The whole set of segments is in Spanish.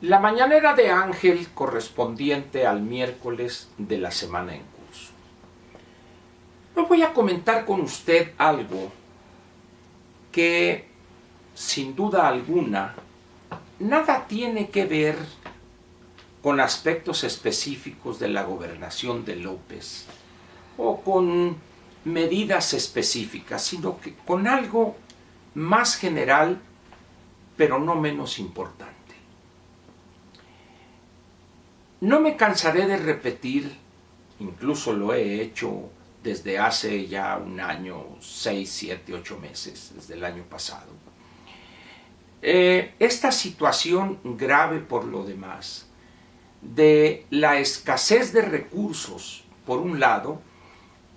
La mañanera de Ángel correspondiente al miércoles de la semana en curso. Hoy voy a comentar con usted algo que, sin duda alguna, nada tiene que ver con aspectos específicos de la gobernación de López o con medidas específicas, sino que con algo más general, pero no menos importante. No me cansaré de repetir, incluso lo he hecho desde hace ya un año, 6, 7, 8 meses, desde el año pasado. Esta situación grave por lo demás, de la escasez de recursos, por un lado,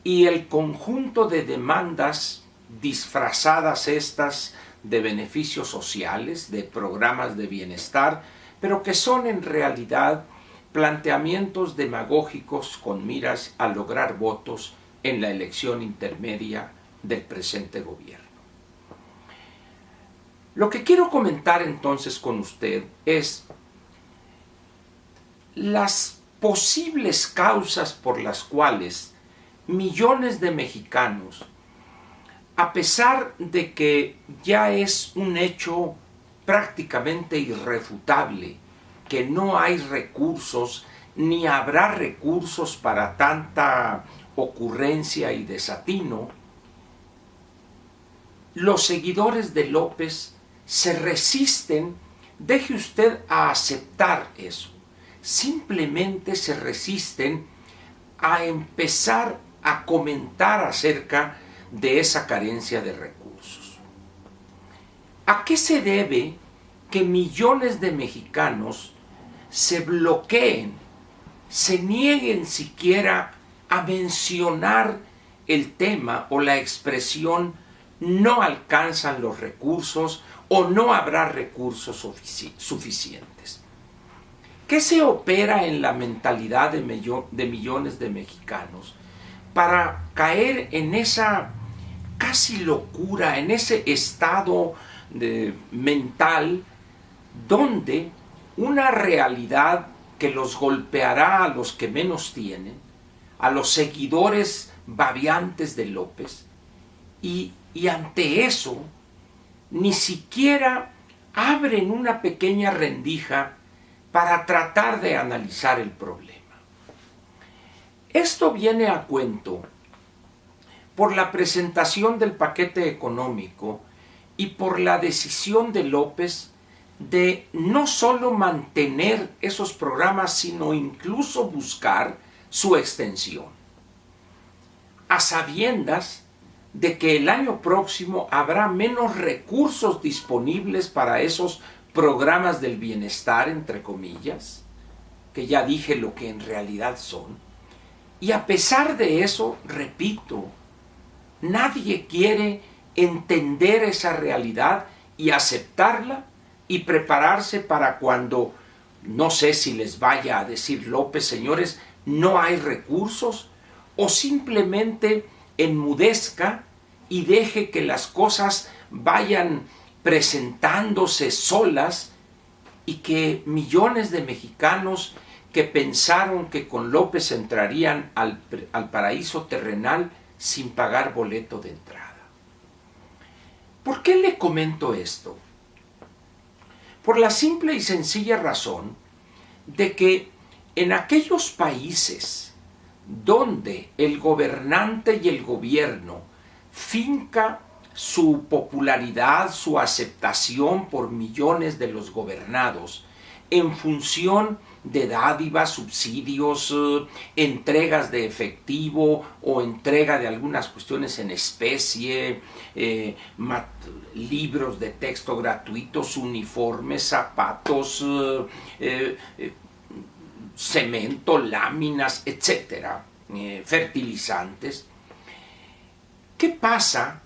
y el conjunto de demandas disfrazadas estas de beneficios sociales, de programas de bienestar, pero que son en realidad planteamientos demagógicos con miras a lograr votos en la elección intermedia del presente gobierno. Lo que quiero comentar entonces con usted es las posibles causas por las cuales millones de mexicanos, a pesar de que ya es un hecho prácticamente irrefutable que no hay recursos ni habrá recursos para tanta ocurrencia y desatino, los seguidores de López se resisten, deje usted a aceptar eso, simplemente se resisten a empezar a comentar acerca de esa carencia de recursos. ¿A qué se debe que millones de mexicanos se bloqueen, se nieguen siquiera a mencionar el tema o la expresión no alcanzan los recursos o no habrá recursos suficientes? ¿Qué se opera en la mentalidad de millones de mexicanos para caer en esa casi locura, en ese estado mental donde una realidad que los golpeará a los que menos tienen, a los seguidores babeantes de López, y ante eso ni siquiera abren una pequeña rendija para tratar de analizar el problema? Esto viene a cuento por la presentación del paquete económico y por la decisión de López de no solo mantener esos programas, sino incluso buscar su extensión, a sabiendas de que el año próximo habrá menos recursos disponibles para esos programas del bienestar, entre comillas, que ya dije lo que en realidad son. Y a pesar de eso, repito, nadie quiere entender esa realidad y aceptarla y prepararse para cuando, no sé si les vaya a decir López, señores, no hay recursos, o simplemente enmudezca y deje que las cosas vayan presentándose solas y que millones de mexicanos que pensaron que con López entrarían al paraíso terrenal sin pagar boleto de entrada. ¿Por qué le comento esto? Por la simple y sencilla razón de que en aquellos países donde el gobernante y el gobierno finca su popularidad, su aceptación por millones de los gobernados en función de dádivas, subsidios, entregas de efectivo o entrega de algunas cuestiones en especie, libros de texto gratuitos, uniformes, zapatos, cemento, láminas, etcétera, fertilizantes. ¿Qué pasa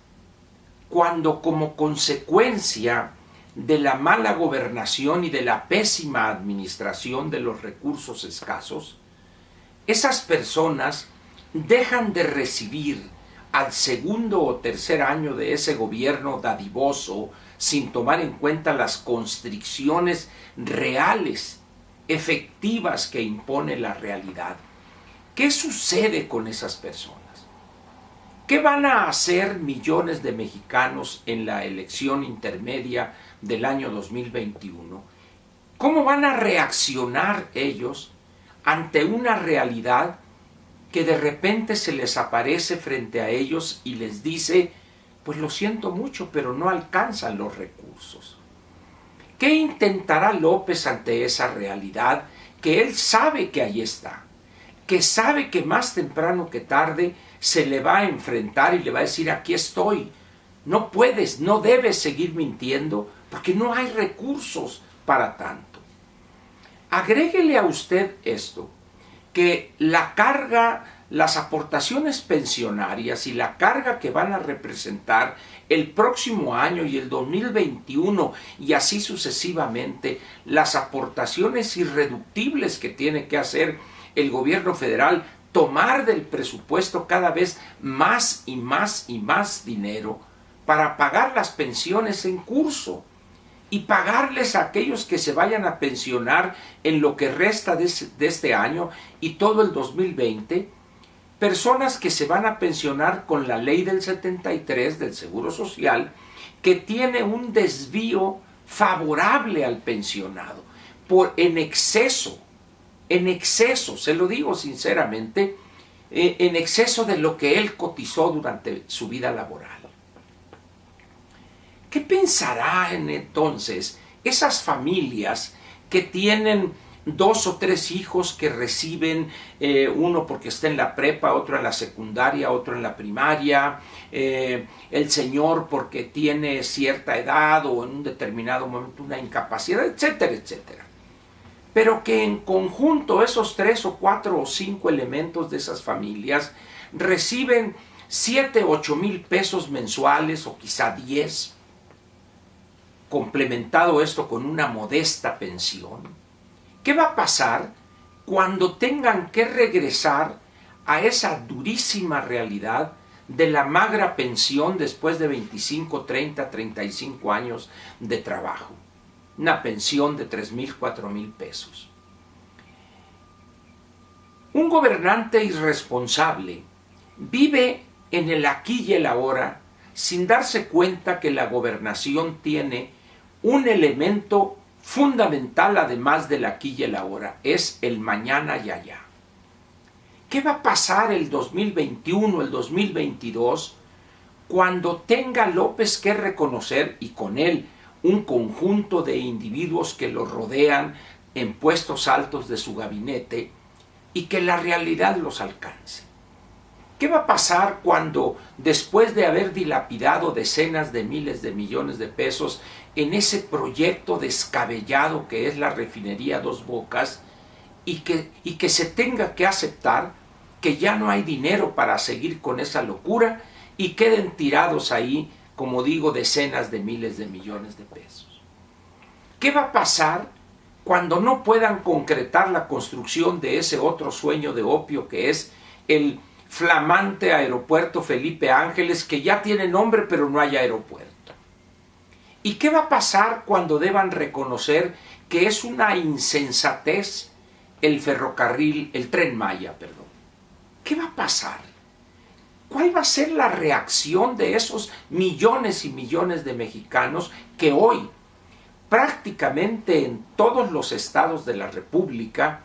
cuando, como consecuencia de la mala gobernación y de la pésima administración de los recursos escasos, esas personas dejan de recibir al segundo o tercer año de ese gobierno dadivoso, sin tomar en cuenta las constricciones reales, efectivas que impone la realidad. ¿Qué sucede con esas personas? ¿Qué van a hacer millones de mexicanos en la elección intermedia del año 2021? ¿Cómo van a reaccionar ellos ante una realidad que de repente se les aparece frente a ellos y les dice, pues lo siento mucho, pero no alcanzan los recursos? ¿Qué intentará López ante esa realidad que él sabe que ahí está? Que sabe que más temprano que tarde se le va a enfrentar y le va a decir, aquí estoy, no puedes, no debes seguir mintiendo porque no hay recursos para tanto. Agréguele a usted esto, que la carga, las aportaciones pensionarias y la carga que van a representar el próximo año y el 2021 y así sucesivamente, las aportaciones irreductibles que tiene que hacer el gobierno federal, tomar del presupuesto cada vez más y más y más dinero para pagar las pensiones en curso y pagarles a aquellos que se vayan a pensionar en lo que resta de este año y todo el 2020, personas que se van a pensionar con la ley del 73 del Seguro Social, que tiene un desvío favorable al pensionado, en exceso, se lo digo sinceramente, en exceso de lo que él cotizó durante su vida laboral. ¿Qué pensarán entonces esas familias que tienen 2 o 3 hijos que reciben, uno porque está en la prepa, otro en la secundaria, otro en la primaria, el señor porque tiene cierta edad o en un determinado momento una incapacidad, etcétera, etcétera? Pero que en conjunto esos 3 o 4 o 5 elementos de esas familias reciben 7, 8 mil pesos mensuales o quizá 10, complementado esto con una modesta pensión. ¿Qué va a pasar cuando tengan que regresar a esa durísima realidad de la magra pensión después de 25, 30, 35 años de trabajo? Una pensión de 3,000, 4,000 pesos. Un gobernante irresponsable vive en el aquí y el ahora sin darse cuenta que la gobernación tiene un elemento fundamental además del aquí y el ahora, es el mañana y allá. ¿Qué va a pasar el 2021, el 2022, cuando tenga López que reconocer, y con él un conjunto de individuos que lo rodean en puestos altos de su gabinete, y que la realidad los alcance? ¿Qué va a pasar cuando, después de haber dilapidado decenas de miles de millones de pesos en ese proyecto descabellado que es la refinería Dos Bocas, y que se tenga que aceptar que ya no hay dinero para seguir con esa locura y queden tirados ahí, como digo, decenas de miles de millones de pesos? ¿Qué va a pasar cuando no puedan concretar la construcción de ese otro sueño de opio que es el flamante aeropuerto Felipe Ángeles, que ya tiene nombre pero no hay aeropuerto? ¿Y qué va a pasar cuando deban reconocer que es una insensatez el ferrocarril, el Tren Maya, perdón? ¿Qué va a pasar? ¿Cuál va a ser la reacción de esos millones y millones de mexicanos que hoy, prácticamente en todos los estados de la República,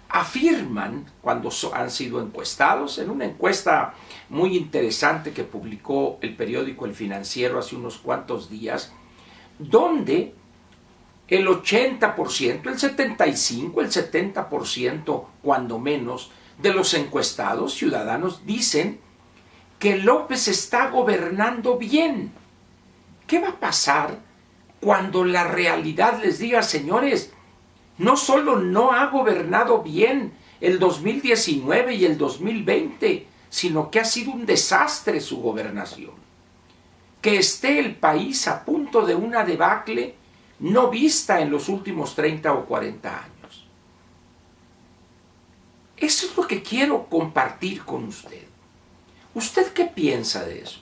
afirman, cuando han sido encuestados, en una encuesta muy interesante que publicó el periódico El Financiero hace unos cuantos días, donde el 80%, el 75%, el 70%, cuando menos, de los encuestados ciudadanos dicen que López está gobernando bien? ¿Qué va a pasar cuando la realidad les diga, señores, no solo no ha gobernado bien el 2019 y el 2020, sino que ha sido un desastre su gobernación? Que esté el país a punto de una debacle no vista en los últimos 30 o 40 años. Eso es lo que quiero compartir con usted. ¿Usted qué piensa de eso?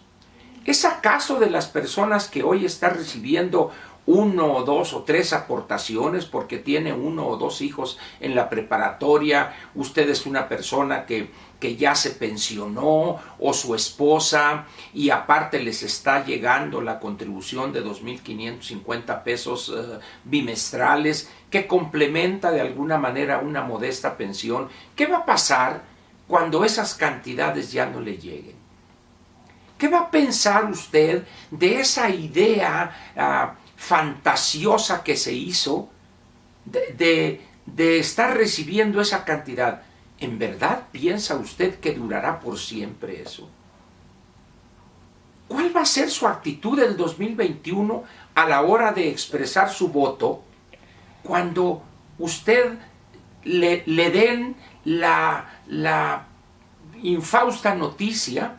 ¿Es acaso de las personas que hoy está recibiendo 1 o 2 o 3 aportaciones porque tiene 1 o 2 hijos en la preparatoria? Usted es una persona que ya se pensionó, o su esposa, y aparte les está llegando la contribución de 2.550 pesos bimestrales, que complementa de alguna manera una modesta pensión. ¿Qué va a pasar cuando esas cantidades ya no le lleguen? ¿Qué va a pensar usted de esa idea fantasiosa que se hizo de estar recibiendo esa cantidad? ¿En verdad piensa usted que durará por siempre eso? ¿Cuál va a ser su actitud del 2021 a la hora de expresar su voto cuando usted le den la infausta noticia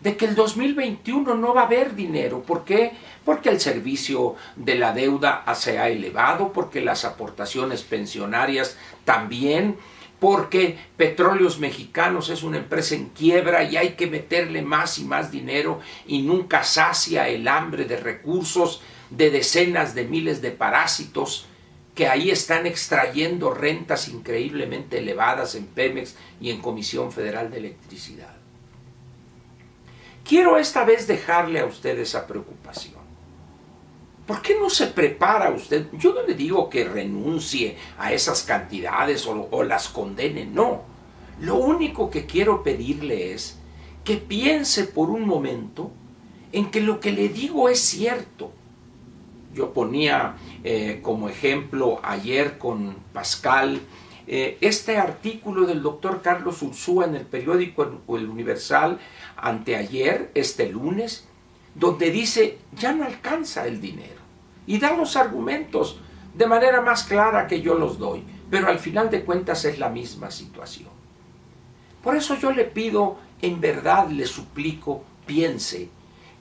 de que el 2021 no va a haber dinero? ¿Por qué? Porque el servicio de la deuda se ha elevado, porque las aportaciones pensionarias también, porque Petróleos Mexicanos es una empresa en quiebra y hay que meterle más y más dinero y nunca sacia el hambre de recursos de decenas de miles de parásitos que ahí están extrayendo rentas increíblemente elevadas en Pemex y en Comisión Federal de Electricidad. Quiero esta vez dejarle a usted esa preocupación. ¿Por qué no se prepara usted? Yo no le digo que renuncie a esas cantidades o las condene, no. Lo único que quiero pedirle es que piense por un momento en que lo que le digo es cierto. Yo ponía como ejemplo ayer con Pascal este artículo del doctor Carlos Ursúa en el periódico El Universal anteayer, este lunes, donde dice ya no alcanza el dinero y da los argumentos de manera más clara que yo los doy, pero al final de cuentas es la misma situación. Por eso yo le pido, en verdad le suplico, piense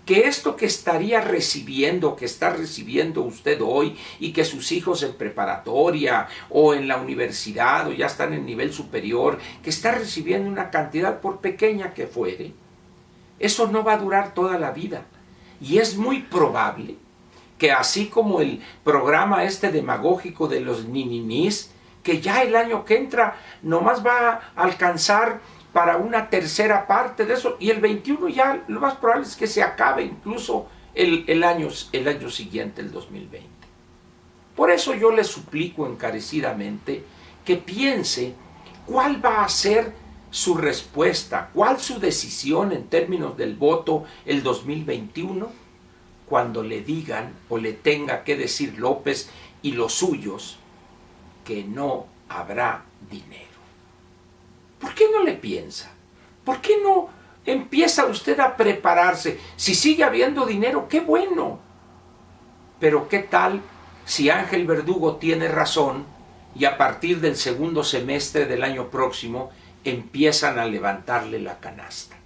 que esto que estaría recibiendo, que está recibiendo usted hoy y que sus hijos en preparatoria o en la universidad o ya están en nivel superior, que está recibiendo una cantidad por pequeña que fuere, eso no va a durar toda la vida. Y es muy probable que así como el programa este demagógico de los nininís, que ya el año que entra nomás va a alcanzar para una tercera parte de eso, y el 21 ya lo más probable es que se acabe incluso el año siguiente, el 2020. Por eso yo le suplico encarecidamente que piense cuál va a ser su respuesta, cuál su decisión en términos del voto el 2021, cuando le digan o le tenga que decir López y los suyos que no habrá dinero. ¿Por qué no le piensa? ¿Por qué no empieza usted a prepararse? Si sigue habiendo dinero, ¡qué bueno! Pero ¿qué tal si Ángel Verdugo tiene razón y a partir del segundo semestre del año próximo empiezan a levantarle la canasta?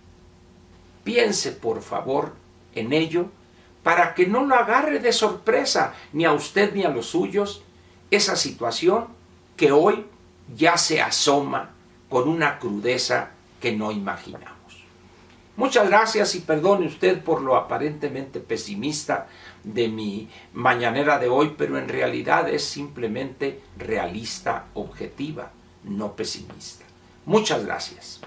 Piense, por favor, en ello para que no lo agarre de sorpresa ni a usted ni a los suyos esa situación que hoy ya se asoma con una crudeza que no imaginamos. Muchas gracias y perdone usted por lo aparentemente pesimista de mi mañanera de hoy, pero en realidad es simplemente realista, objetiva, no pesimista. Muchas gracias.